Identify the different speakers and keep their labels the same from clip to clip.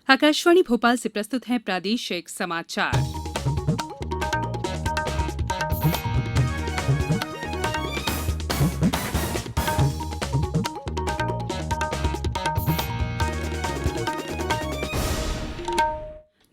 Speaker 1: आकाशवाणी भोपाल से प्रस्तुत हैं प्रादेशिक समाचार।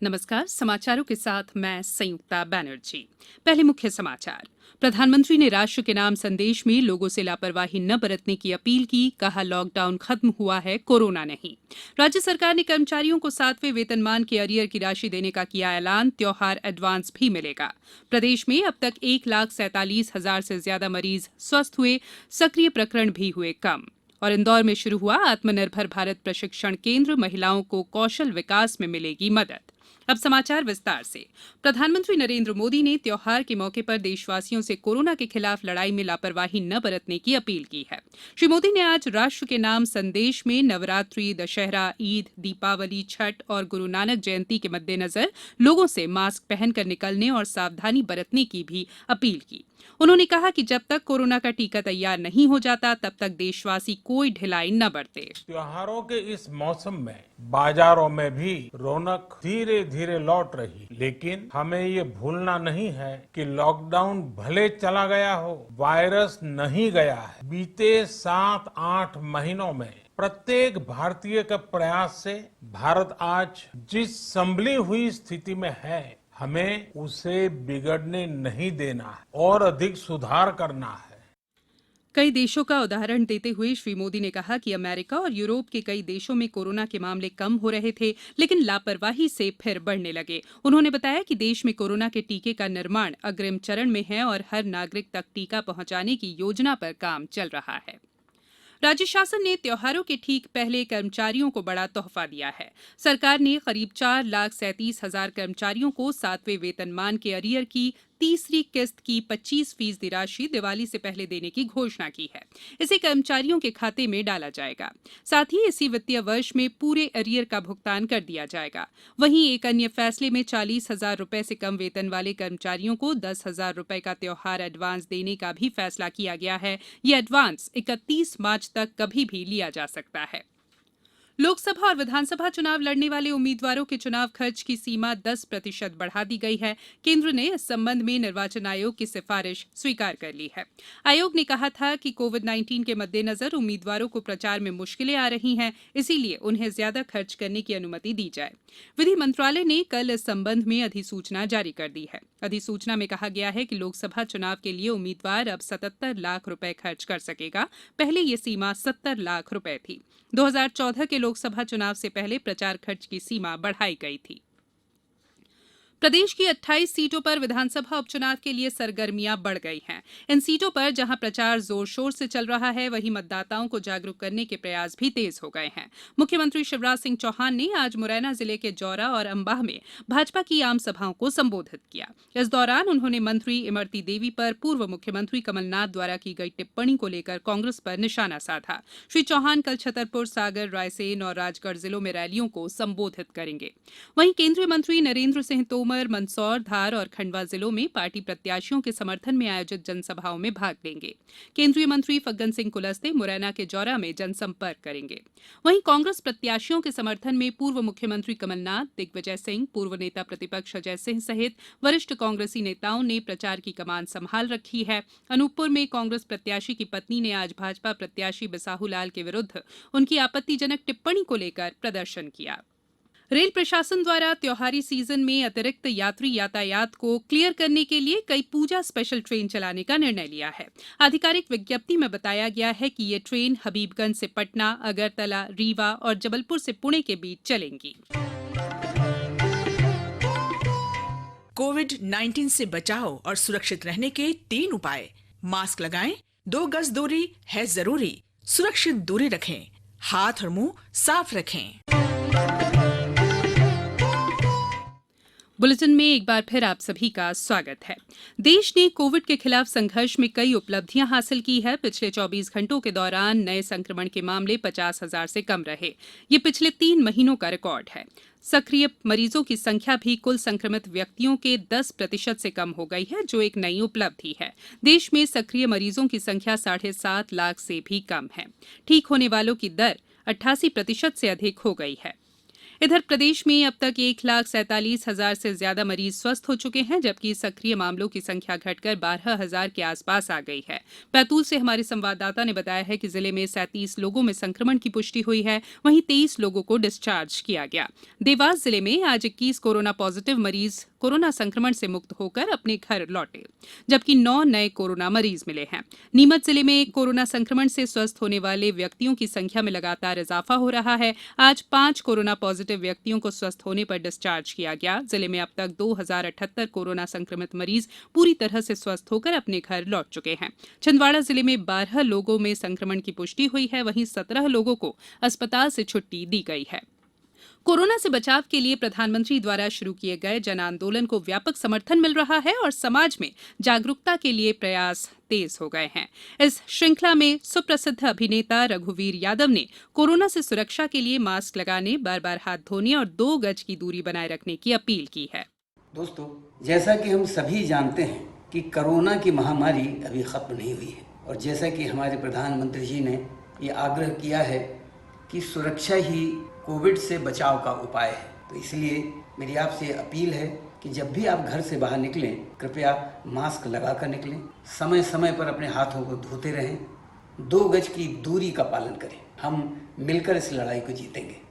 Speaker 1: नमस्कार, समाचारों के साथ मैं संयुक्ता बैनर्जी। पहले मुख्य समाचार। प्रधानमंत्री ने राष्ट्र के नाम संदेश में लोगों से लापरवाही न बरतने की अपील की। कहा, लॉकडाउन खत्म हुआ है, कोरोना नहीं। राज्य सरकार ने कर्मचारियों को 7वें वेतनमान के अरियर की राशि देने का किया ऐलान। त्योहार एडवांस भी मिलेगा। प्रदेश में अब तक 1,47,000 से ज्यादा मरीज स्वस्थ हुए। सक्रिय प्रकरण भी हुए कम। और इंदौर में शुरू हुआ आत्मनिर्भर भारत प्रशिक्षण केंद्र। महिलाओं को कौशल विकास में मिलेगी मदद। अब समाचार विस्तार से। प्रधानमंत्री नरेंद्र मोदी ने त्योहार के मौके पर देशवासियों से कोरोना के खिलाफ लड़ाई में लापरवाही न बरतने की अपील की है। श्री मोदी ने आज राष्ट्र के नाम संदेश में नवरात्रि, दशहरा, ईद, दीपावली, छठ और गुरु नानक जयंती के मद्देनजर लोगों से मास्क पहनकर निकलने और सावधानी बरतने की भी अपील की। उन्होंने कहा कि जब तक कोरोना का टीका तैयार नहीं हो जाता तब तक देशवासी कोई ढिलाई न बरते।
Speaker 2: त्योहारों के इस मौसम में बाजारों में भी रौनक धीरे धीरे लौट रही, लेकिन हमें ये भूलना नहीं है कि लॉकडाउन भले चला गया हो, वायरस नहीं गया है। बीते 7-8 महीनों में प्रत्येक भारतीय के प्रयास से भारत आज जिस संभली हुई स्थिति में है, हमें उसे बिगड़ने नहीं देना है और अधिक सुधार करना है।
Speaker 1: कई देशों का उदाहरण देते हुए श्री मोदी ने कहा कि अमेरिका और यूरोप के कई देशों में कोरोना के मामले कम हो रहे थे, लेकिन लापरवाही से फिर बढ़ने लगे। उन्होंने बताया कि देश में कोरोना के टीके का निर्माण अग्रिम चरण में है और हर नागरिक तक टीका पहुंचाने की योजना पर काम चल रहा है। राज्य शासन ने त्योहारों के ठीक पहले कर्मचारियों को बड़ा तोहफा दिया है। सरकार ने करीब 4,37,000 कर्मचारियों को 7वें वेतनमान के अरियर की तीसरी किस्त की 25% राशि दिवाली से पहले देने की घोषणा की है। इसे कर्मचारियों के खाते में डाला जाएगा। साथ ही इसी वित्तीय वर्ष में पूरे अरियर का भुगतान कर दिया जाएगा। वहीं एक अन्य फैसले में 40,000 रुपए से कम वेतन वाले कर्मचारियों को 10,000 रुपए का त्योहार एडवांस देने का भी फैसला किया गया है। ये एडवांस 31 मार्च तक कभी भी लिया जा सकता है। लोकसभा और विधानसभा चुनाव लड़ने वाले उम्मीदवारों के चुनाव खर्च की सीमा 10% बढ़ा दी गई है। केंद्र ने इस संबंध में निर्वाचन आयोग की सिफारिश स्वीकार कर ली है। आयोग ने कहा था कि कोविड-19 के मद्देनजर उम्मीदवारों को प्रचार में मुश्किलें आ रही हैं, इसीलिए उन्हें ज्यादा खर्च करने की अनुमति दी जाए। विधि मंत्रालय ने कल इस संबंध में अधिसूचना जारी कर दी है। अधिसूचना में कहा गया है कि लोकसभा चुनाव के लिए उम्मीदवार अब 77 लाख रुपए खर्च कर सकेगा। पहले ये सीमा 70 लाख रुपए थी। 2014 के लोकसभा चुनाव से पहले प्रचार खर्च की सीमा बढ़ाई गई थी। प्रदेश की 28 सीटों पर विधानसभा उपचुनाव के लिए सरगर्मियां बढ़ गई हैं। इन सीटों पर जहां प्रचार जोर शोर से चल रहा है, वहीं मतदाताओं को जागरूक करने के प्रयास भी तेज हो गए हैं। मुख्यमंत्री शिवराज सिंह चौहान ने आज मुरैना जिले के जौरा और अंबाह में भाजपा की आम सभाओं को संबोधित किया। इस दौरान उन्होंने मंत्री इमरती देवी पर पूर्व मुख्यमंत्री कमलनाथ द्वारा की गई टिप्पणी को लेकर कांग्रेस पर निशाना साधा। श्री चौहान कल छतरपुर, सागर, रायसेन और राजगढ़ जिलों में रैलियों को संबोधित करेंगे। वहीं केंद्रीय मंत्री नरेंद्र सिंह तोमर मंदसौर, धार और खंडवा जिलों में पार्टी प्रत्याशियों के समर्थन में आयोजित जनसभाओं में भाग लेंगे। केंद्रीय मंत्री फग्गन सिंह कुलस्ते मुरैना के जौरा में जनसंपर्क करेंगे। वहीं कांग्रेस प्रत्याशियों के समर्थन में पूर्व मुख्यमंत्री कमलनाथ, दिग्विजय सिंह, पूर्व नेता प्रतिपक्ष अजय सिंह सहित वरिष्ठ कांग्रेसी नेताओं ने प्रचार की कमान संभाल रखी है। अनूपपुर में कांग्रेस प्रत्याशी की पत्नी ने आज भाजपा प्रत्याशी बिसाहू लाल के विरुद्ध उनकी आपत्तिजनक टिप्पणी को लेकर प्रदर्शन किया। रेल प्रशासन द्वारा त्योहारी सीजन में अतिरिक्त यात्री यातायात को क्लियर करने के लिए कई पूजा स्पेशल ट्रेन चलाने का निर्णय लिया है। आधिकारिक विज्ञप्ति में बताया गया है कि ये ट्रेन हबीबगंज से पटना, अगरतला, रीवा और जबलपुर से पुणे के बीच चलेंगी।
Speaker 3: कोविड-19 से बचाव और सुरक्षित रहने के 3 उपाय। मास्क लगाएं, 2 गज दूरी है जरूरी, सुरक्षित दूरी रखें, हाथ और मुंह साफ रखें।
Speaker 1: बुलेटिन में एक बार फिर आप सभी का स्वागत है। देश ने कोविड के खिलाफ संघर्ष में कई उपलब्धियां हासिल की है। पिछले 24 घंटों के दौरान नए संक्रमण के मामले 50,000 से कम रहे। ये पिछले 3 महीनों का रिकॉर्ड है। सक्रिय मरीजों की संख्या भी कुल संक्रमित व्यक्तियों के 10% से कम हो गई है, जो एक नई उपलब्धि है। देश में सक्रिय मरीजों की संख्या 7.5 लाख से भी कम है। ठीक होने वालों की दर 88% से अधिक हो गई है। इधर प्रदेश में अब तक 1,47,000 से ज्यादा मरीज स्वस्थ हो चुके हैं, जबकि सक्रिय मामलों की संख्या घटकर 12,000 के आसपास आ गई है। बैतूल से हमारे संवाददाता ने बताया है कि जिले में 37 लोगों में संक्रमण की पुष्टि हुई है, वहीं 23 लोगों को डिस्चार्ज किया गया। देवास जिले में आज 21 कोरोना पॉजिटिव मरीज कोरोना संक्रमण से मुक्त होकर अपने घर लौटे, जबकि 9 नए कोरोना मरीज मिले हैं। नीमच जिले में कोरोना संक्रमण से स्वस्थ होने वाले व्यक्तियों की संख्या में लगातार इजाफा हो रहा है। आज 5 कोरोना पॉजिटिव व्यक्तियों को स्वस्थ होने पर डिस्चार्ज किया गया। जिले में अब तक 2,078 कोरोना संक्रमित मरीज पूरी तरह से स्वस्थ होकर अपने घर लौट चुके हैं। छिंदवाड़ा जिले में 12 लोगों में संक्रमण की पुष्टि हुई है, वहीं 17 लोगों को अस्पताल से छुट्टी दी गई है। कोरोना से बचाव के लिए प्रधानमंत्री द्वारा शुरू किए गए जन आंदोलन को व्यापक समर्थन मिल रहा है और समाज में जागरूकता के लिए प्रयास तेज हो गए हैं। इस श्रृंखला में सुप्रसिद्ध अभिनेता रघुवीर यादव ने कोरोना से सुरक्षा के लिए मास्क लगाने, बार-बार हाथ धोने और 2 गज की दूरी बनाए रखने की अपील की है।
Speaker 4: दोस्तों, जैसा कि हम सभी जानते हैं कि कोरोना की महामारी अभी खत्म नहीं हुई है और जैसा कि हमारे प्रधानमंत्री जी ने ये आग्रह किया है कि सुरक्षा ही कोविड से बचाव का उपाय है, तो इसलिए मेरी आपसे अपील है कि जब भी आप घर से बाहर निकलें, कृपया मास्क लगाकर निकलें, समय समय पर अपने हाथों को धोते रहें, 2 गज की दूरी का पालन करें। हम मिलकर इस लड़ाई को जीतेंगे।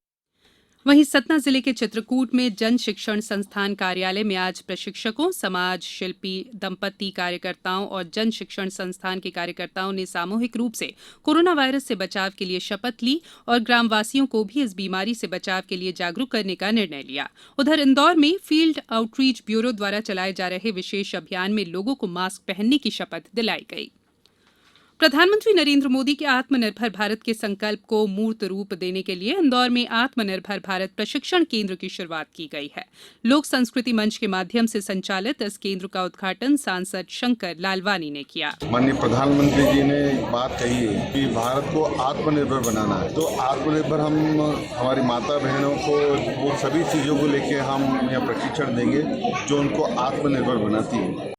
Speaker 1: वहीं सतना जिले के चित्रकूट में जन शिक्षण संस्थान कार्यालय में आज प्रशिक्षकों, समाज शिल्पी, दंपति कार्यकर्ताओं और जन शिक्षण संस्थान के कार्यकर्ताओं ने सामूहिक रूप से कोरोना वायरस से बचाव के लिए शपथ ली और ग्रामवासियों को भी इस बीमारी से बचाव के लिए जागरूक करने का निर्णय लिया। उधर इंदौर में फील्ड आउटरीच ब्यूरो द्वारा चलाए जा रहे विशेष अभियान में लोगों को मास्क पहनने की शपथ दिलाई गई। प्रधानमंत्री नरेंद्र मोदी के आत्मनिर्भर भारत के संकल्प को मूर्त रूप देने के लिए इंदौर में आत्मनिर्भर भारत प्रशिक्षण केंद्र की शुरुआत की गई है। लोक संस्कृति मंच के माध्यम से संचालित इस केंद्र का उद्घाटन सांसद शंकर लालवानी ने किया।
Speaker 5: माननीय प्रधानमंत्री जी ने बात कही है कि भारत को आत्मनिर्भर बनाना है, तो आत्मनिर्भर हम हमारी माता बहनों को वो सभी चीजों को लेके हम यहाँ प्रशिक्षण देंगे जो उनको आत्मनिर्भर बनाती है।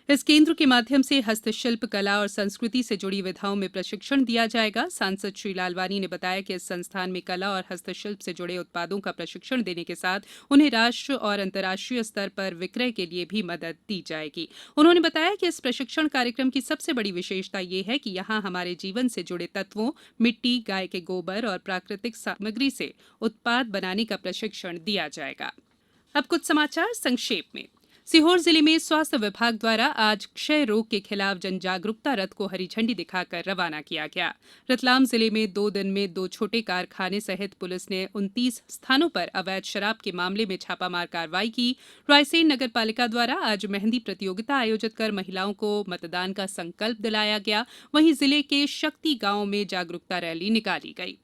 Speaker 1: इस केंद्र के माध्यम से हस्तशिल्प कला और संस्कृति से जुड़ी विधाओं में प्रशिक्षण दिया जाएगा। सांसद श्री लालवानी ने बताया कि इस संस्थान में कला और हस्तशिल्प से जुड़े उत्पादों का प्रशिक्षण देने के साथ उन्हें राष्ट्र और अंतर्राष्ट्रीय स्तर पर विक्रय के लिए भी मदद दी जाएगी। उन्होंने बताया कि इस प्रशिक्षण कार्यक्रम की सबसे बड़ी विशेषता ये है कि यहाँ हमारे जीवन से जुड़े तत्वों, मिट्टी, गाय के गोबर और प्राकृतिक सामग्री से उत्पाद बनाने का प्रशिक्षण दिया जाएगा। अब कुछ समाचार संक्षेप में। सीहोर जिले में स्वास्थ्य विभाग द्वारा आज क्षय रोग के खिलाफ जन जागरूकता रथ को हरी झंडी दिखाकर रवाना किया गया। रतलाम जिले में 2 दिन में 2 छोटे कारखाने सहित पुलिस ने 29 स्थानों पर अवैध शराब के मामले में छापामार कार्रवाई की। रायसेन नगर पालिका द्वारा आज मेहंदी प्रतियोगिता आयोजित कर महिलाओं को मतदान का संकल्प दिलाया गया। वहीं जिले के शक्ति गांव में जागरूकता रैली निकाली गई।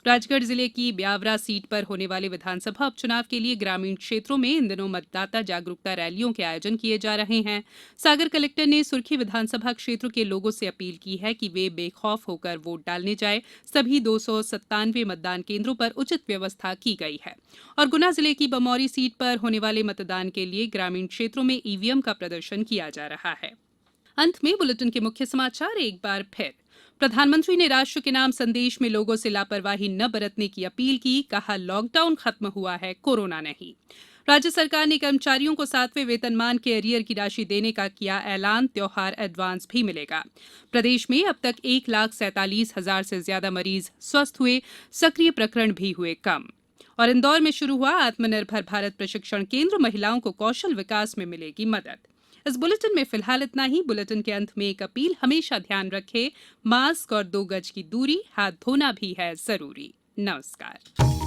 Speaker 1: राजगढ़ जिले की ब्यावरा सीट पर होने वाले विधानसभा उपचुनाव के लिए ग्रामीण क्षेत्रों में इन दिनों मतदाता जागरूकता रैलियों के आयोजन किए जा रहे हैं। सागर कलेक्टर ने सुर्खी विधानसभा क्षेत्र के लोगों से अपील की है कि वे बेखौफ होकर वोट डालने जाए। सभी 297 मतदान केंद्रों पर उचित व्यवस्था की गई है। और गुना जिले की बमौरी सीट पर होने वाले मतदान के लिए ग्रामीण क्षेत्रों में ईवीएम का प्रदर्शन किया जा रहा है। अंत में बुलेटिन के मुख्य समाचार एक बार फिर। प्रधानमंत्री ने राष्ट्र के नाम संदेश में लोगों से लापरवाही न बरतने की अपील की। कहा, लॉकडाउन खत्म हुआ है, कोरोना नहीं। राज्य सरकार ने कर्मचारियों को 7वें वेतनमान के एरियर की राशि देने का किया ऐलान। त्योहार एडवांस भी मिलेगा। प्रदेश में अब तक 1,47,000 से ज्यादा मरीज स्वस्थ हुए, सक्रिय प्रकरण भी हुए कम। और इंदौर में शुरू हुआ आत्मनिर्भर भारत प्रशिक्षण केंद्र, महिलाओं को कौशल विकास में मिलेगी मदद। इस बुलेटिन में फिलहाल इतना ही। बुलेटिन के अंत में एक अपील, हमेशा ध्यान रखें, मास्क और 2 गज की दूरी, हाथ धोना भी है जरूरी। नमस्कार।